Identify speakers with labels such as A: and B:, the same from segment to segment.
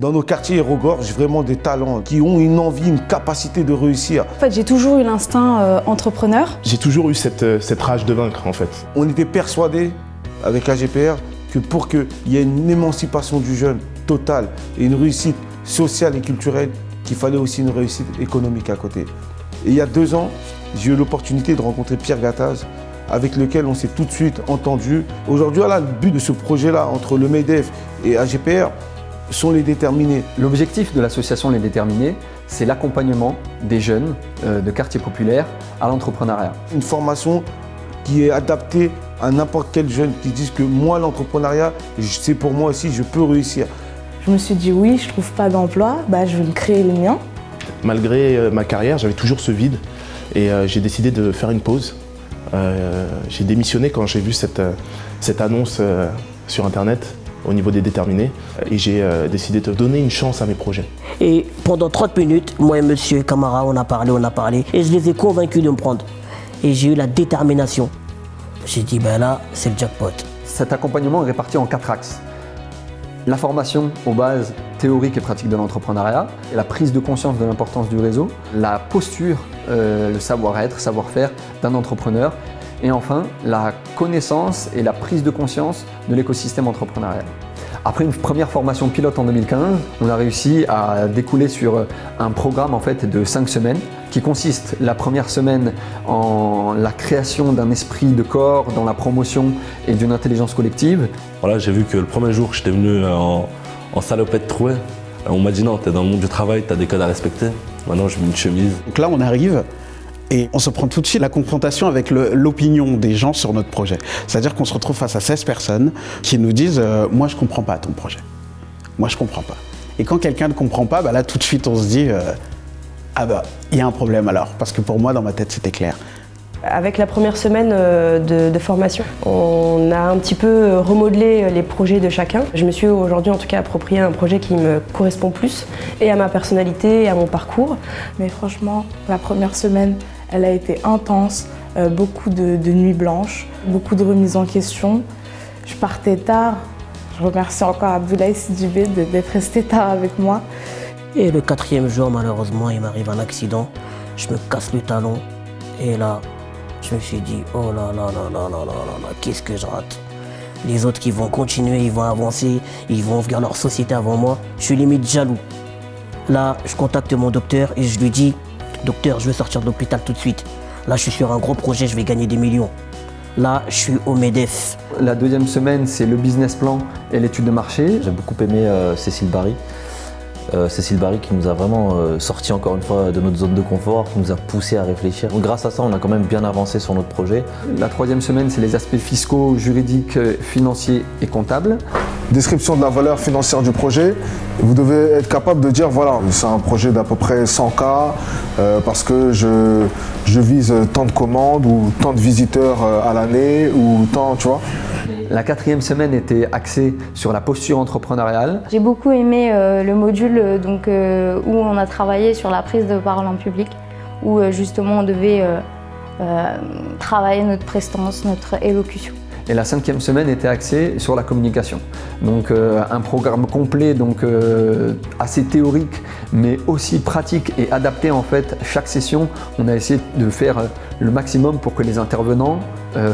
A: Dans nos quartiers regorgent vraiment des talents qui ont une envie, une capacité de réussir.
B: En fait, j'ai toujours eu l'instinct entrepreneur.
C: J'ai toujours eu cette rage de vaincre, en fait.
A: On était persuadés, avec AGPR, que pour qu'il y ait une émancipation du jeune totale et une réussite sociale et culturelle, qu'il fallait aussi une réussite économique à côté. Et il y a 2 ans, j'ai eu l'opportunité de rencontrer Pierre Gattaz, avec lequel on s'est tout de suite entendu. Aujourd'hui, voilà, le but de ce projet-là, entre le MEDEF et AGPR, sont les déterminés.
D: L'objectif de l'association Les Déterminés, c'est l'accompagnement des jeunes de quartiers populaires à l'entrepreneuriat.
A: Une formation qui est adaptée à n'importe quel jeune qui dise que moi, l'entrepreneuriat, c'est pour moi aussi, je peux réussir.
B: Je me suis dit oui, je trouve pas d'emploi, je vais me créer le mien.
C: Malgré ma carrière, j'avais toujours ce vide et j'ai décidé de faire une pause. J'ai démissionné quand j'ai vu cette annonce sur Internet au niveau des déterminés et j'ai décidé de donner une chance à mes projets.
E: Et pendant 30 minutes, moi et monsieur Camara, on a parlé et je les ai convaincus de me prendre. Et j'ai eu la détermination. J'ai dit, là, c'est le jackpot.
D: Cet accompagnement est réparti en 4 axes. La formation aux bases théoriques et pratiques de l'entrepreneuriat, et la prise de conscience de l'importance du réseau, la posture, le savoir-être, savoir-faire d'un entrepreneur, et enfin la connaissance et la prise de conscience de l'écosystème entrepreneurial. Après une première formation pilote en 2015, on a réussi à découler sur un programme en fait de 5 semaines qui consiste la première semaine en la création d'un esprit de corps, dans la promotion et d'une intelligence collective.
F: Voilà, j'ai vu que le premier jour, j'étais venu en salopette trouée. On m'a dit non, t'es dans le monde du travail, t'as des codes à respecter. Maintenant, je mets une chemise.
G: Donc là, on arrive et on se prend tout de suite la confrontation avec l'opinion des gens sur notre projet. C'est-à-dire qu'on se retrouve face à 16 personnes qui nous disent « moi, je ne comprends pas ton projet. Moi, je ne comprends pas ». Et quand quelqu'un ne comprend pas, là, tout de suite, on se dit « ah il y a un problème alors ». Parce que pour moi, dans ma tête, c'était clair.
H: Avec la première semaine de formation, on a un petit peu remodelé les projets de chacun. Je me suis aujourd'hui en tout cas approprié un projet qui me correspond plus et à ma personnalité et à mon parcours.
B: Mais franchement, la première semaine, elle a été intense, beaucoup de nuits blanches, beaucoup de remises en question. Je partais tard. Je remercie encore Abdoulaye Sidibé d'être resté tard avec moi.
E: Et le 4e jour, malheureusement, il m'arrive un accident. Je me casse le talon et là, je me suis dit, oh là là là là là là là, qu'est-ce que je rate. Les autres qui vont continuer, ils vont avancer, ils vont ouvrir leur société avant moi. Je suis limite jaloux. Là, je contacte mon docteur et je lui dis, docteur, je veux sortir de l'hôpital tout de suite. Là, je suis sur un gros projet, je vais gagner des millions. Là, je suis au MEDEF.
D: La deuxième semaine, c'est le business plan et l'étude de marché.
I: J'ai beaucoup aimé Cécile Barry. Cécile Barry qui nous a vraiment sorti encore une fois de notre zone de confort, qui nous a poussé à réfléchir. Donc, grâce à ça, on a quand même bien avancé sur notre projet.
D: La troisième semaine, c'est les aspects fiscaux, juridiques, financiers et comptables.
J: Description de la valeur financière du projet. Vous devez être capable de dire, voilà, c'est un projet d'à peu près 100K parce que je vise tant de commandes ou tant de visiteurs à l'année ou tant, tu vois.
D: La quatrième semaine était axée sur la posture entrepreneuriale.
K: J'ai beaucoup aimé le module où on a travaillé sur la prise de parole en public, où justement on devait travailler notre prestance, notre élocution.
D: Et la cinquième semaine était axée sur la communication. Donc un programme complet, assez théorique, mais aussi pratique et adapté en fait. Chaque session, on a essayé de faire le maximum pour que les intervenants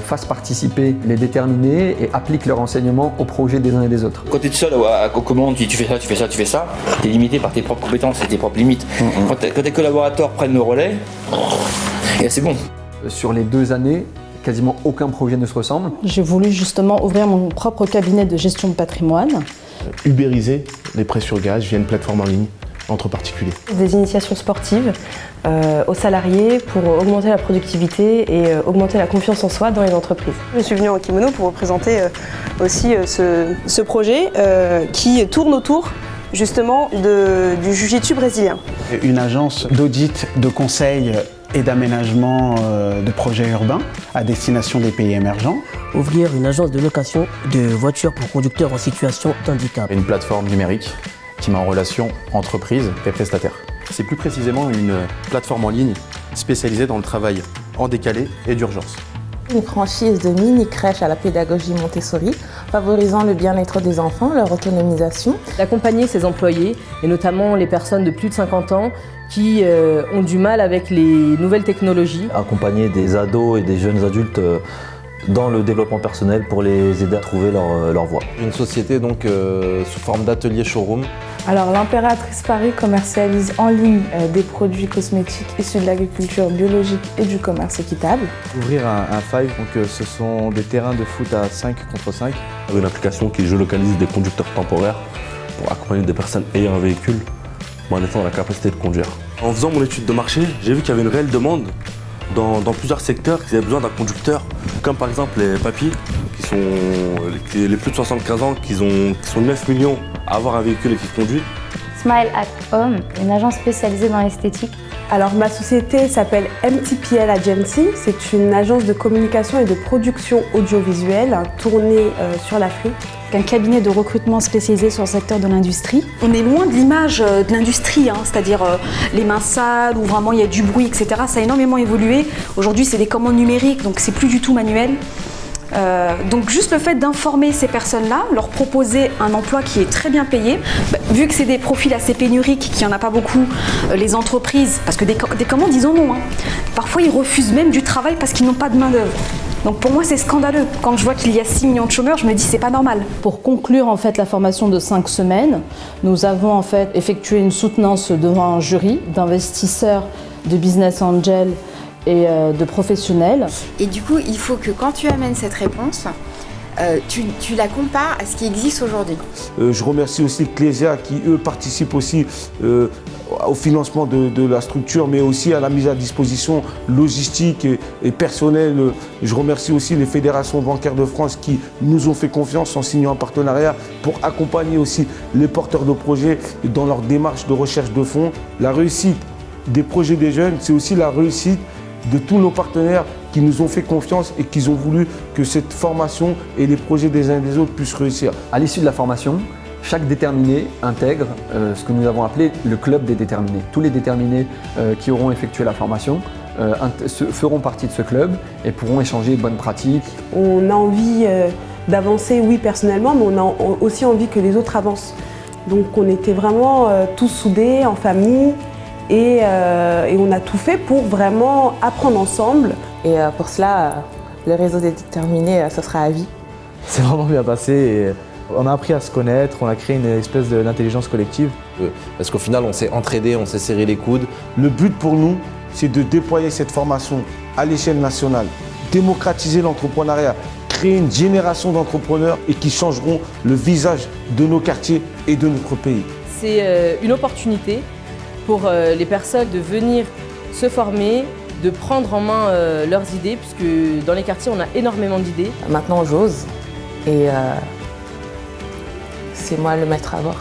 D: fassent participer les déterminés et appliquent leur enseignement au projet des uns et des autres.
L: Quand tu es seul aux commandes, tu fais ça, tu fais ça, tu fais ça, tu es limité par tes propres compétences et tes propres limites. Quand tes collaborateurs prennent le relais, et c'est bon.
D: Sur les 2 années, quasiment aucun projet ne se ressemble.
B: J'ai voulu justement ouvrir mon propre cabinet de gestion de patrimoine.
C: Ubériser les prêts sur gage via une plateforme en ligne entre particuliers.
H: Des initiations sportives aux salariés pour augmenter la productivité et augmenter la confiance en soi dans les entreprises.
M: Je suis venue en kimono pour représenter aussi ce projet qui tourne autour justement du jiu-jitsu brésilien.
G: Une agence d'audit, de conseil et d'aménagement de projets urbains à destination des pays émergents.
E: Ouvrir une agence de location de voitures pour conducteurs en situation de handicap.
N: Une plateforme numérique qui met en relation entreprises et prestataires. C'est plus précisément une plateforme en ligne spécialisée dans le travail en décalé et d'urgence.
B: Une franchise de mini-crèche à la pédagogie Montessori favorisant le bien-être des enfants, leur autonomisation.
H: D'accompagner ces employés, et notamment les personnes de plus de 50 ans qui ont du mal avec les nouvelles technologies.
I: Accompagner des ados et des jeunes adultes dans le développement personnel pour les aider à trouver leur voie.
O: Une société donc sous forme d'atelier showroom.
B: Alors l'Impératrice Paris commercialise en ligne des produits cosmétiques issus de l'agriculture biologique et du commerce équitable.
P: Ouvrir un Five, donc ce sont des terrains de foot à 5 contre 5.
F: Une application qui géolocalise des conducteurs temporaires pour accompagner des personnes ayant un véhicule en étant dans la capacité de conduire. En faisant mon étude de marché, j'ai vu qu'il y avait une réelle demande dans plusieurs secteurs qu'ils avaient besoin d'un conducteur, comme par exemple les papis, les plus de 75 ans, qui sont 9 millions à avoir un véhicule et qui conduisent.
K: Smile at Home, une agence spécialisée dans l'esthétique.
H: Alors ma société s'appelle MTPL Agency, c'est une agence de communication et de production audiovisuelle tournée sur l'Afrique.
Q: Un cabinet de recrutement spécialisé sur le secteur de l'industrie. On est loin de l'image de l'industrie, c'est-à-dire les mains sales où vraiment il y a du bruit, etc. Ça a énormément évolué. Aujourd'hui, c'est des commandes numériques, donc c'est plus du tout manuel. Donc juste le fait d'informer ces personnes-là, leur proposer un emploi qui est très bien payé, vu que c'est des profils assez pénuriques, qu'il n'y en a pas beaucoup, les entreprises, parce que des commandes ils en ont, parfois ils refusent même du travail parce qu'ils n'ont pas de main d'œuvre. Donc pour moi c'est scandaleux, quand je vois qu'il y a 6 millions de chômeurs, je me dis c'est pas normal.
B: Pour conclure en fait la formation de 5 semaines, nous avons en fait effectué une soutenance devant un jury d'investisseurs, de business angels et de professionnels.
R: Et du coup, il faut que quand tu amènes cette réponse, tu la compares à ce qui existe aujourd'hui.
A: Je remercie aussi Clésia qui, eux, participent aussi au financement de la structure, mais aussi à la mise à disposition logistique et personnelle. Je remercie aussi les fédérations bancaires de France qui nous ont fait confiance en signant un partenariat pour accompagner aussi les porteurs de projets dans leur démarche de recherche de fonds. La réussite des projets des jeunes, c'est aussi la réussite de tous nos partenaires qui nous ont fait confiance et qui ont voulu que cette formation et les projets des uns et des autres puissent réussir.
D: À l'issue de la formation, chaque déterminé intègre ce que nous avons appelé le club des déterminés. Tous les déterminés qui auront effectué la formation feront partie de ce club et pourront échanger bonnes pratiques.
H: On a envie d'avancer, oui, personnellement, mais on a aussi envie que les autres avancent. Donc on était vraiment tous soudés, en famille. Et on a tout fait pour vraiment apprendre ensemble.
B: Et pour cela, le réseau des déterminés, ça sera à vie.
P: C'est vraiment bien passé. Et on a appris à se connaître, on a créé une espèce d'intelligence collective.
O: Parce qu'au final, on s'est entraidés, on s'est serré les coudes.
A: Le but pour nous, c'est de déployer cette formation à l'échelle nationale, démocratiser l'entrepreneuriat, créer une génération d'entrepreneurs et qui changeront le visage de nos quartiers et de notre pays.
H: C'est une opportunité pour les personnes de venir se former, de prendre en main leurs idées, puisque dans les quartiers, on a énormément d'idées.
B: Maintenant, j'ose et c'est moi le maître à bord.